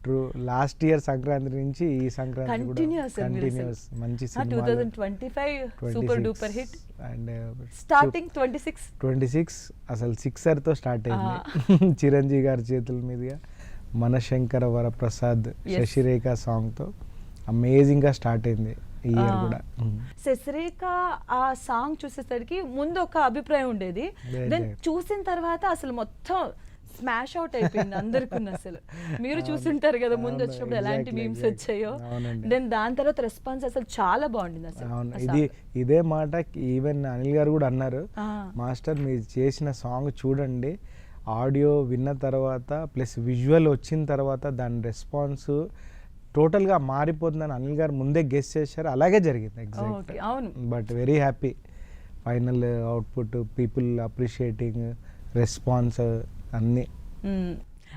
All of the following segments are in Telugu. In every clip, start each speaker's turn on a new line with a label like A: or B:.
A: ట్రూ. లాస్ట్ ఇయర్ సంక్రాంతి నుంచి ఈ సంక్రాంతి కూడా
B: కంటిన్యూస్
A: మంచి cinema.
B: 2025 super duper hit.
A: And
B: starting 26
A: అసలు సిక్సర్తో స్టార్ట్ అయింది. చిరంజీవి గారి చేతుల మీదుగా మనశంకర వరప్రసాద్ శశిరేఖ సాంగ్తో అమేజింగ్గా స్టార్ట్ అయింది ఈ ఇయర్ కూడా.
B: శశిరేఖ ఆ సాంగ్ చూసేసరికి ముందు ఒక అభిప్రాయం ఉండేది, దెన్ చూసిన తర్వాత అసలు మొత్తం స్మాష్ అవుట్ అయిపోయింది అందరికి. అసలు మీరు చూస్తుంటారు కదా ముందు వచ్చినప్పుడు ఎలాంటి మీమ్స్ వచ్చాయో, దెన్ దాని తర్వాత రెస్పాన్స్ అసలు చాలా బాగుండింది అసలు.
A: ఇదే మాట ఈవెన్ అనిల్ గారు కూడా అన్నారు, మాస్టర్ మీరు చేసిన సాంగ్ చూడండి, ఆడియో విన్న తర్వాత ప్లస్ విజువల్ వచ్చిన తర్వాత దాని రెస్పాన్స్ టోటల్గా మారిపోతుందని అనిల్ గారు ముందే గెస్ చేశారు. అలాగే జరిగింది exact. But very happy final output, people appreciating, response అన్నీ.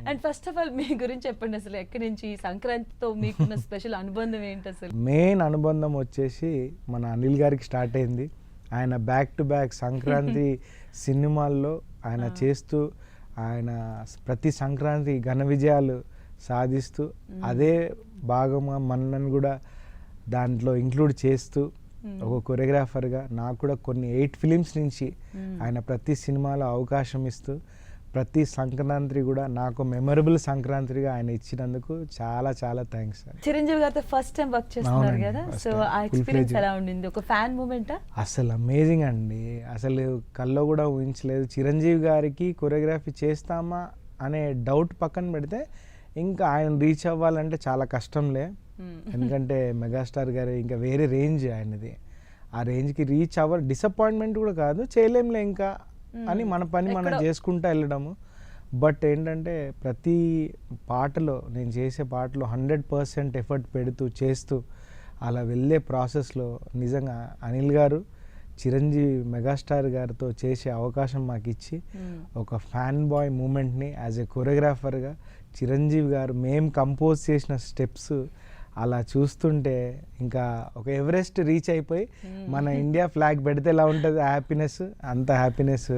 B: అండ్ ఫస్ట్ ఆఫ్ ఆల్ మీ గురించి చెప్పండి, అసలు ఎక్కడి నుంచి సంక్రాంతితో మీకున్న స్పెషల్ అనుబంధం ఏంటి? అసలు
A: మెయిన్ అనుబంధం వచ్చేసి మన అనిల్ గారికి స్టార్ట్ అయింది. ఆయన బ్యాక్ టు బ్యాక్ సంక్రాంతి సినిమాల్లో ఆయన చేస్తూ, ఆయన ప్రతి సంక్రాంతి ఘన విజయాలు సాధిస్తూ, అదే భాగంగా మనల్ని కూడా దాంట్లో ఇంక్లూడ్ చేస్తూ ఒక కొరియోగ్రాఫర్గా నాకు కూడా కొన్ని 8 ఫిలిమ్స్ నుంచి ఆయన ప్రతి సినిమాలో అవకాశం ఇస్తూ ప్రతి సంక్రాంతి కూడా నాకు మెమరబుల్ సంక్రాంతిగా ఆయన ఇచ్చినందుకు చాలా చాలా థ్యాంక్స్.
B: చిరంజీవి గారితో ఫస్ట్ టైం వర్క్ చేస్తున్నారు కదా, సో ఆ ఎక్స్పీరియన్స్ ఎలా ఉండింది? ఒక ఫ్యాన్ మూమెంటా?
A: అసలు అమేజింగ్ అండి. అసలు కల్లో కూడా ఊహించలేదు చిరంజీవి గారికి కొరియోగ్రఫీ చేస్తామా అనే డౌట్ పక్కన పెడితే, ఇంకా ఆయన రీచ్ అవ్వాలంటే చాలా కష్టంలే, ఎందుకంటే మెగాస్టార్ గారు ఇంకా వేరే రేంజ్ ఆయనది. ఆ రేంజ్కి రీచ్ డిసప్పాయింట్మెంట్ కూడా కాదు, చేయలేంలే ఇంకా అని మన పని మనం చేసుకుంటూ వెళ్ళడము. బట్ ఏంటంటే ప్రతి పాటలో నేను చేసే పాటలో 100% ఎఫర్ట్ పెడుతూ చేస్తూ అలా వెళ్ళే ప్రాసెస్లో నిజంగా అనిల్ గారు చిరంజీవి మెగాస్టార్ గారితో చేసే అవకాశం మాకు ఇచ్చి ఒక ఫ్యాన్ బాయ్ మూమెంట్ని యాజ్ ఎ కొరియోగ్రాఫర్గా చిరంజీవి గారు మేము కంపోజ్ చేసిన స్టెప్స్ అలా చూస్తుంటే ఇంకా ఒక ఎవరెస్ట్ రీచ్ అయిపోయి మన ఇండియా ఫ్లాగ్ పెడితే ఎలా ఉంటుంది హ్యాపీనెస్, అంత హ్యాపీనెస్